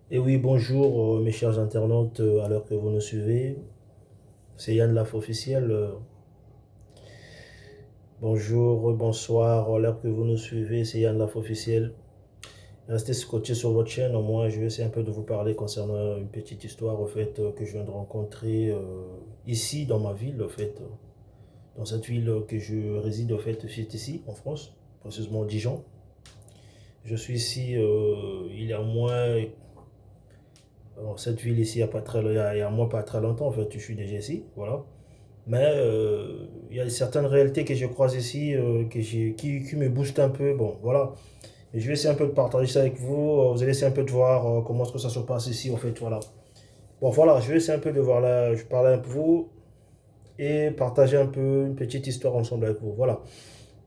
Et oui, bonjour mes chers internautes, à l'heure que vous nous suivez. C'est Yann Laf officiel. Bonjour, bonsoir, à l'heure que vous nous suivez, c'est Yann Laf officiel. Restez scotché sur votre chaîne, au moins je vais essayer un peu de vous parler concernant une petite histoire au fait que je viens de rencontrer ici dans ma ville, au fait, dans cette ville que je réside au fait, c'est ici en France, précisément Dijon. Je suis ici il y a moins. Alors, cette ville ici, il y a pas très, il y a moi pas très longtemps, en fait, je suis déjà ici, voilà. Mais il y a certaines réalités que je croise ici qui me boostent un peu. Bon, voilà. Et je vais essayer un peu de partager ça avec vous. Vous allez essayer un peu de voir comment est-ce que ça se passe ici, en fait, voilà. Bon, voilà, je vais essayer un peu de voir là, je parle un peu vous et partager un peu une petite histoire ensemble avec vous. Voilà.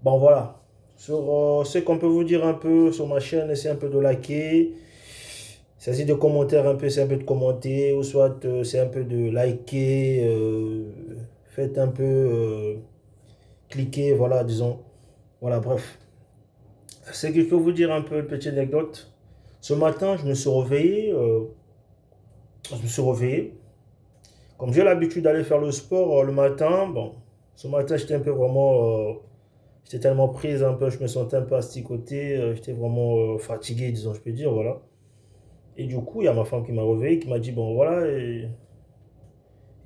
Bon, voilà. Sur ce qu'on peut vous dire un peu sur ma chaîne, essayez un peu de liker. C'est de commentaires un peu, c'est un peu de commenter, ou soit c'est un peu de liker, faites un peu cliquer, voilà, disons. Voilà, bref. C'est que je peux vous dire un peu une petite anecdote. Ce matin, je me suis réveillé. Je me suis réveillé. Comme j'ai l'habitude d'aller faire le sport le matin, bon, ce matin, j'étais un peu vraiment. J'étais tellement prise un peu, je me sentais un peu asticoté, j'étais vraiment fatigué, disons, je peux dire, voilà. Et du coup, il y a ma femme qui m'a réveillé, qui m'a dit, bon, voilà,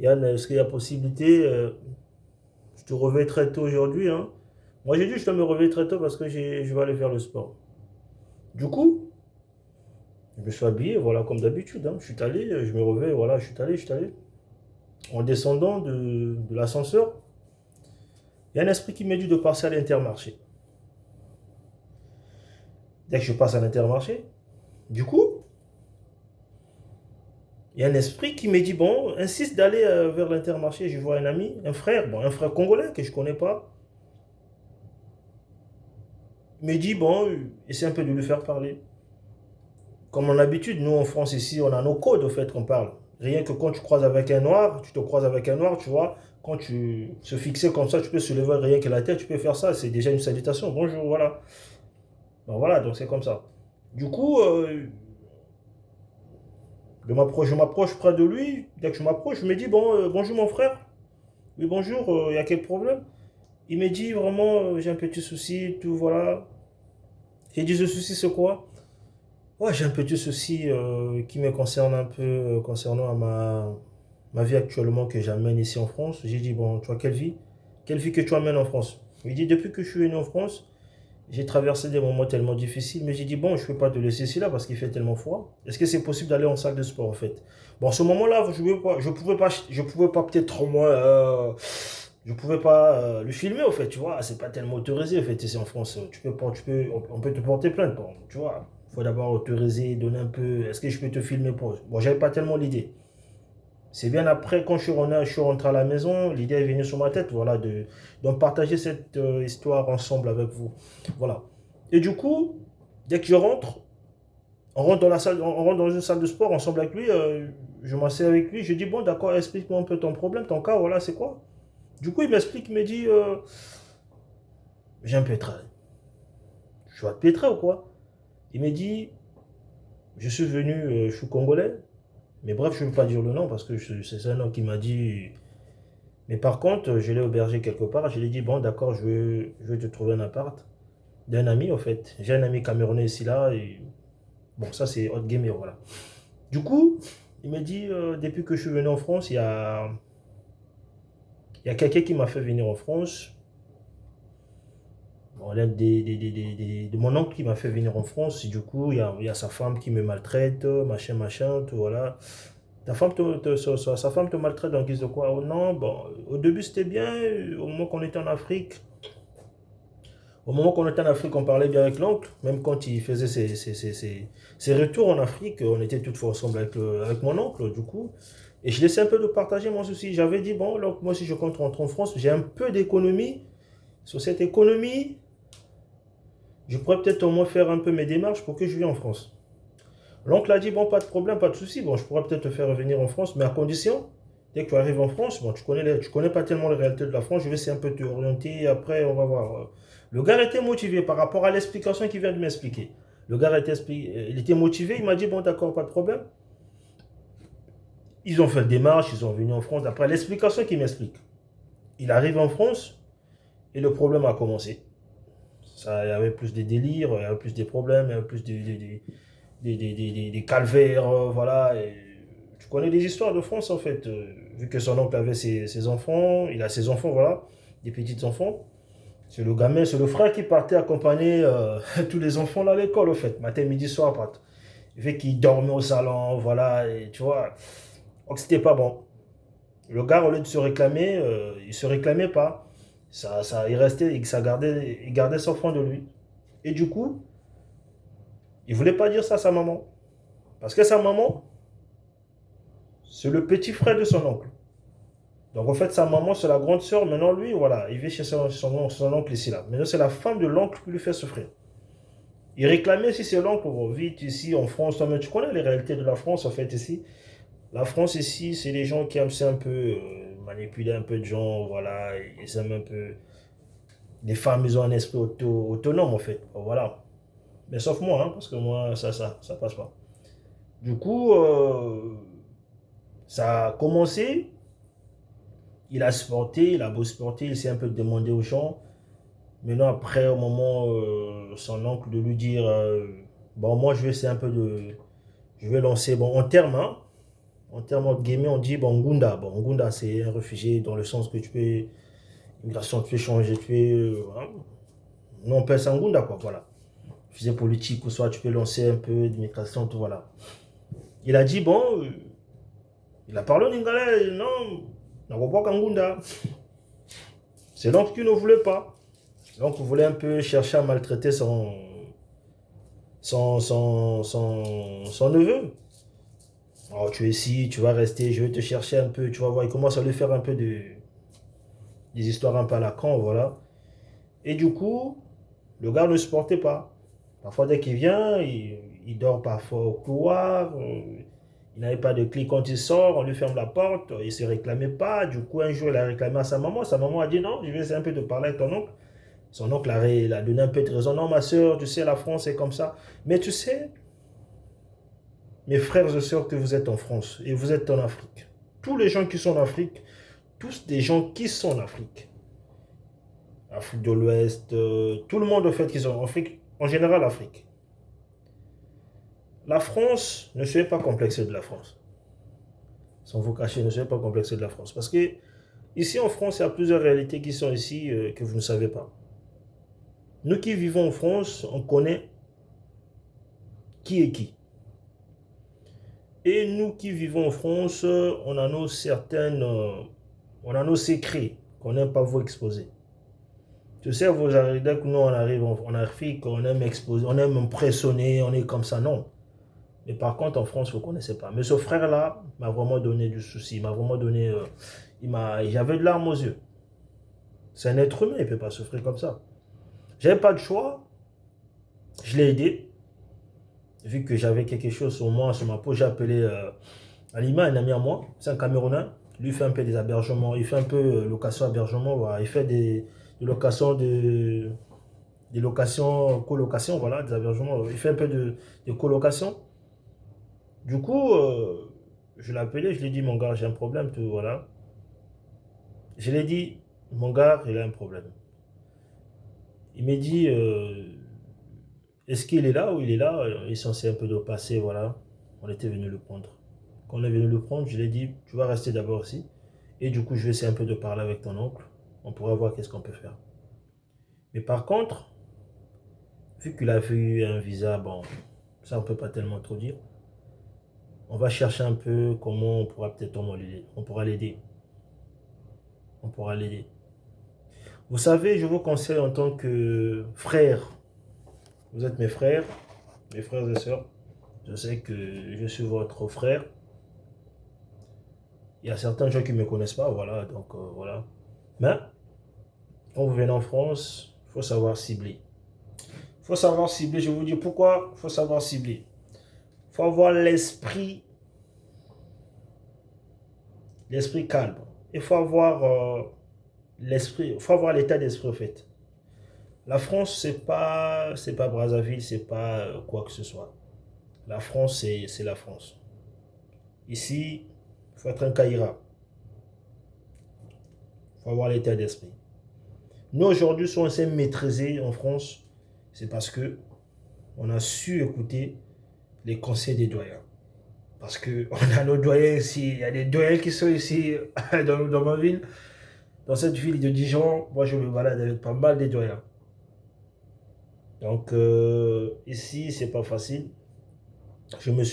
Yann, est-ce qu'il y a possibilité, je te réveille très tôt aujourd'hui, hein. Moi, j'ai dit, je dois me réveiller très tôt parce que je vais aller faire le sport. Du coup, je me suis habillé, voilà, comme d'habitude, hein. Je suis allé, je me réveille, voilà, je suis allé. En descendant de l'ascenseur, il y a un esprit qui m'a dit de passer à l'Intermarché. Dès que je passe à l'Intermarché, du coup, il y a un esprit qui me dit, bon, insiste d'aller vers l'Intermarché. Je vois un ami, un frère, bon, un frère congolais que je ne connais pas. Il me dit, bon, essaie un peu de lui faire parler. Comme en habitude, nous en France ici, on a nos codes au fait qu'on parle. Rien que quand tu croises avec un noir, tu te croises avec un noir, tu vois, quand tu se fixes comme ça, tu peux se lever rien que la tête, tu peux faire ça, c'est déjà une salutation. Bonjour, voilà. Donc voilà, donc c'est comme ça. Du coup, je m'approche près de lui. Dès que je m'approche, je me dis, bon, bonjour mon frère. Oui, bonjour, il y a quel problème? Il me dit, vraiment, j'ai un petit souci, tout, voilà. J'ai dit, ce souci, c'est quoi? Ouais, j'ai un petit souci qui me concerne un peu concernant ma vie actuellement que j'amène ici en France. J'ai dit, bon, tu vois, quelle vie? Quelle vie que tu amènes en France? Il dit, depuis que je suis venu en France, j'ai traversé des moments tellement difficiles, mais j'ai dit, bon, je ne peux pas te laisser ici là parce qu'il fait tellement froid. Est-ce que c'est possible d'aller en salle de sport en fait? Bon, à ce moment-là, je pouvais pas peut-être au moins, je pouvais pas le filmer en fait, tu vois. C'est pas tellement autorisé en fait ici en France. On peut te porter plainte, bon, tu vois. Il faut d'abord autoriser, donner un peu. Est-ce que je peux te filmer pour. Bon, j'avais pas tellement l'idée. C'est bien après, quand je suis rentré à la maison, l'idée est venue sur ma tête, voilà, de partager cette histoire ensemble avec vous. Voilà. Et du coup, dès que je rentre, on rentre dans la salle, on rentre dans une salle de sport ensemble avec lui, je m'assieds avec lui, je dis, bon, d'accord, explique-moi un peu ton problème, ton cas, voilà, c'est quoi? Du coup, il m'explique, il me dit, j'ai un pétrin. Je suis à pétrin ou quoi? Il me dit, je suis venu, je suis congolais, mais bref, je ne veux pas dire le nom parce que c'est un nom qui m'a dit. Mais par contre, je l'ai hébergé quelque part. Je lui ai dit, bon, d'accord, je vais te trouver un appart d'un ami, en fait. J'ai un ami camerounais ici, là. Et bon, ça, c'est hot gamer, voilà. Du coup, il m'a dit, depuis que je suis venu en France, il y a quelqu'un qui m'a fait venir en France. Bon, l'un de mon oncle qui m'a fait venir en France. Et du coup, il y a sa femme qui me maltraite, machin, machin, tout, voilà. Sa femme te maltraite en guise de quoi? Oh non, bon, au début c'était bien, au moment qu'on était en Afrique. Au moment qu'on était en Afrique, on parlait bien avec l'oncle, même quand il faisait ses retours en Afrique, on était toutefois ensemble avec mon oncle, du coup. Et je laissais un peu de partager mon souci. J'avais dit, bon, donc moi si je compte rentrer en France, j'ai un peu d'économie. Sur cette économie, je pourrais peut-être au moins faire un peu mes démarches pour que je vienne en France. L'oncle a dit, bon, pas de problème, pas de souci, bon, je pourrais peut-être te faire revenir en France, mais à condition, dès que tu arrives en France, bon, tu connais pas tellement les réalités de la France, je vais essayer un peu te orienter, après on va voir. Le gars était motivé par rapport à l'explication qu'il vient de m'expliquer. Le gars il était motivé, il m'a dit, bon d'accord, pas de problème. Ils ont fait le démarche, ils sont venus en France. Après l'explication qu'il m'explique, il arrive en France et le problème a commencé. Ça, il y avait plus de délires, il y avait plus de problèmes, il y avait plus des calvaires, voilà. Et tu connais des histoires de France en fait. Vu que son oncle avait ses enfants, il a ses enfants, voilà, des petits enfants. C'est le gamin, c'est le frère qui partait accompagner tous les enfants là à l'école, au fait, matin, midi, soir, part. Vu qu'il dormait au salon, voilà, et tu vois. Donc c'était pas bon. Le gars, au lieu de se réclamer, il se réclamait pas. Il restait, il gardait son fond de lui. Et du coup, il voulait pas dire ça à sa maman. Parce que sa maman, c'est le petit frère de son oncle. Donc en fait, sa maman, c'est la grande sœur. Maintenant, lui, voilà, il vit chez son oncle ici, là. Maintenant, c'est la femme de l'oncle qui lui fait souffrir. Il réclamait si c'est l'oncle, vite ici en France. Mais tu connais les réalités de la France, en fait, ici. La France, ici, c'est les gens qui aiment un peu manipuler un peu de gens, voilà. Ils aiment un peu. Les femmes, ils ont un esprit autonome, en fait. Voilà. Mais sauf moi, hein, parce que moi, ça passe pas. Du coup, ça a commencé. Il a sporté, il a beau sporter, il s'est un peu demandé aux gens. Maintenant, après, au moment, son oncle de lui dire, bon, moi, je vais essayer un peu de, je vais lancer, bon, en termes, hein, en termes de gaming, on dit, bon, Ngunda. Bon, Ngunda, c'est un réfugié dans le sens que tu peux, immigration, tu peux changer, tu peux, hein, nous, on appelle ça Ngunda, quoi, voilà. Réfugié politique, ou soit tu peux lancer un peu d'immigration, tout, voilà. Il a dit, bon, il a parlé en Lingala, non, on ne voit pas Ngunda. C'est l'oncle qui ne voulait pas. Donc, vous voulez un peu chercher à maltraiter son neveu. Alors, tu es ici, tu vas rester, je vais te chercher un peu, tu vas voir. Il commence à lui faire un peu des histoires un peu à la con, voilà. Et du coup, le gars ne supportait pas. Parfois, dès qu'il vient, il dort parfois au couloir. Il n'avait pas de clé quand il sort, on lui ferme la porte, il ne se réclamait pas. Du coup, un jour, il a réclamé à sa maman. Sa maman a dit non, je vais essayer un peu de parler avec ton oncle. Son oncle a donné un peu de raison. Non, ma soeur, tu sais, la France est comme ça. Mais tu sais, mes frères et sœurs, que vous êtes en France et vous êtes en Afrique. Tous les gens qui sont en Afrique, tous des gens qui sont en Afrique. Afrique de l'Ouest, tout le monde, en fait, qui sont en Afrique, en général, Afrique. La France, ne soyez pas complexé de la France. Sans vous cacher, ne soyez pas complexé de la France. Parce que ici en France, il y a plusieurs réalités qui sont ici que vous ne savez pas. Nous qui vivons en France, on connaît qui est qui. Et nous qui vivons en France, on a on a nos secrets qu'on n'aime pas vous exposer. Tu sais, vous arrivez, dès que nous on arrive en Afrique, on aime exposer, on aime impressionner, on est comme ça, non. Mais par contre, en France, vous ne connaissez pas. Mais ce frère-là m'a vraiment donné du souci, il m'a vraiment donné, j'avais de larmes aux yeux. C'est un être humain, il ne peut pas souffrir comme ça. J'avais pas de choix, je l'ai aidé. Vu que j'avais quelque chose sur moi, sur ma peau, j'ai appelé Alima, un ami à moi, c'est un Camerounais. Lui fait un peu des hébergements, il fait un peu location hébergement, voilà. Il fait des locations des locations, colocation, voilà, des hébergements. Il fait un peu de colocation. Du coup, je l'ai appelé, je lui ai dit, mon gars, j'ai un problème, tout, voilà. Je lui ai dit, mon gars, il a un problème. Il m'a dit, est-ce qu'il est là ou il est là? Il est censé un peu de passer, voilà. On était venu le prendre. Quand on est venu le prendre, je lui ai dit, tu vas rester d'abord ici. Et du coup, je vais essayer un peu de parler avec ton oncle. On pourra voir qu'est-ce qu'on peut faire. Mais par contre, vu qu'il a eu un visa, bon, ça on peut pas tellement trop dire. On va chercher un peu comment on pourra peut-être l'aider. On pourra l'aider. On pourra l'aider. Vous savez, je vous conseille en tant que frère. Vous êtes mes frères et sœurs. Je sais que je suis votre frère. Il y a certains gens qui ne me connaissent pas, voilà, donc voilà. Mais quand vous venez en France, il faut savoir cibler. Il faut savoir cibler, je vous dis pourquoi il faut savoir cibler. Il faut avoir l'esprit calme. Il faut avoir il faut avoir l'état d'esprit, en fait. La France, c'est pas Brazzaville, c'est pas quoi que ce soit. La France, c'est la France. Ici, il faut être un Caïra. Il faut avoir l'état d'esprit. Nous, aujourd'hui, si on s'est maîtrisé en France, c'est parce que on a su écouter les conseils des doyens. Parce qu'on a nos doyens ici. Il y a des doyens qui sont ici dans ma ville. Dans cette ville de Dijon, moi, je me balade avec pas mal de doyens. Donc, ici, c'est pas facile. On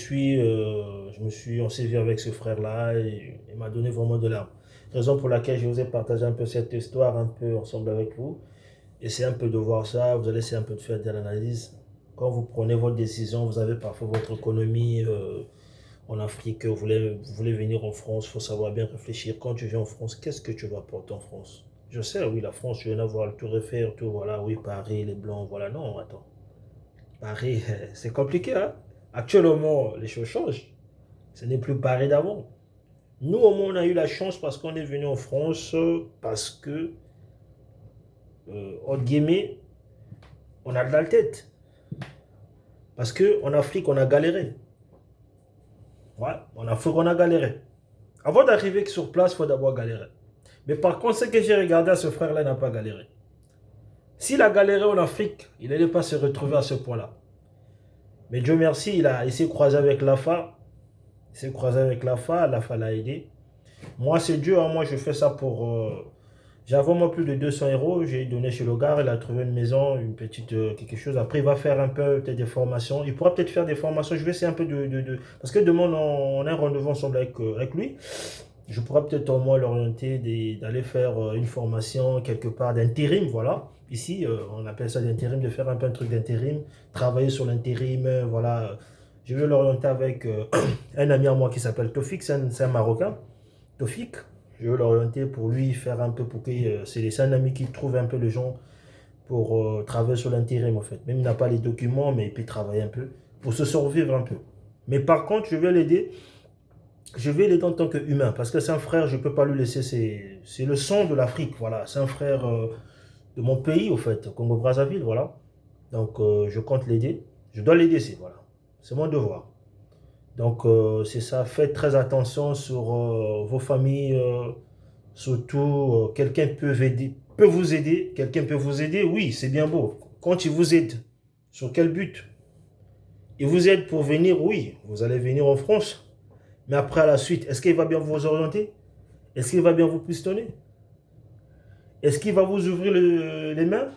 s'est vu avec ce frère-là et il m'a donné vraiment de larmes. Raison pour laquelle je vous ai partagé un peu cette histoire un peu ensemble avec vous. Essayez un peu de voir ça, vous allez essayer un peu de faire de l'analyse. Quand vous prenez votre décision, vous avez parfois votre économie en Afrique, vous voulez venir en France, il faut savoir bien réfléchir. Quand tu viens en France, qu'est-ce que tu vas apporter en France? Je sais, oui, la France, tu viens avoir le Tour Eiffel, tout, voilà, oui, Paris, les Blancs, voilà. Non, attends. Paris, c'est compliqué, hein? Actuellement, les choses changent. Ce n'est plus Paris d'avant. Nous, au moins, on a eu la chance parce qu'on est venu en France, parce que, entre guillemets, on a de la tête. Parce qu'en Afrique, on a galéré. Ouais, en Afrique, on a galéré. Avant d'arriver sur place, il faut d'abord galérer. Mais par contre, ce que j'ai regardé à ce frère-là, il n'a pas galéré. S'il a galéré en Afrique, il n'allait pas se retrouver à ce point-là. Mais Dieu merci, il s'est croisé avec l'AFA. Il s'est croisé avec l'AFA l'a aidé. Moi, c'est Dieu, hein, moi je fais ça pour... J'avais moi plus de 200 euros, j'ai donné chez le gars, il a trouvé une maison, une petite quelque chose. Après, il va faire un peu peut-être des formations. Il pourra peut-être faire des formations. Je vais essayer un peu Parce que demain, on a un rendez-vous ensemble avec lui. Je pourrais peut-être au moins l'orienter d'aller faire une formation quelque part d'intérim, voilà. Ici, on appelle ça d'intérim, de faire un peu un truc d'intérim, travailler sur l'intérim, voilà. Je vais l'orienter avec un ami à moi qui s'appelle Tofik, c'est un Marocain. Tofik, je vais l'orienter pour lui faire un peu pour que c'est un ami qui trouve un peu les gens pour travailler sur l'intérim en fait. Même il n'a pas les documents, mais il peut travailler un peu pour se survivre un peu. Mais par contre, je vais l'aider en tant qu'humain, parce que c'est un frère, je ne peux pas lui laisser, c'est le sang de l'Afrique, voilà. C'est un frère de mon pays, au fait, Congo-Brazzaville, voilà. Donc, je compte l'aider. Je dois l'aider, voilà. C'est mon devoir. Donc, c'est ça, faites très attention sur vos familles, surtout, quelqu'un peut vous aider, quelqu'un peut vous aider, oui, c'est bien beau. Quand il vous aide, sur quel but? Il vous aide pour venir, oui, vous allez venir en France. Mais après, à la suite, est-ce qu'il va bien vous orienter? Est-ce qu'il va bien vous pistonner? Est-ce qu'il va vous ouvrir les mains?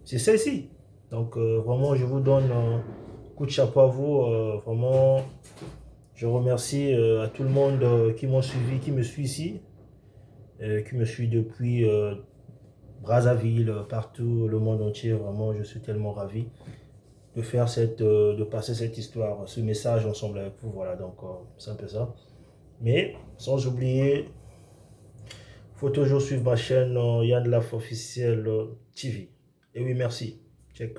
C'est celle-ci. Donc, vraiment, je vous donne un coup de chapeau à vous. Vraiment, je remercie à tout le monde qui m'ont suivi, qui me suit ici, qui me suit depuis Brazzaville, partout, le monde entier. Vraiment, je suis tellement ravi de faire de passer cette histoire, ce message ensemble avec vous. Voilà, donc c'est un peu ça. Mais sans oublier, faut toujours suivre ma chaîne Yann Laf officiel TV. Et oui, merci. Check.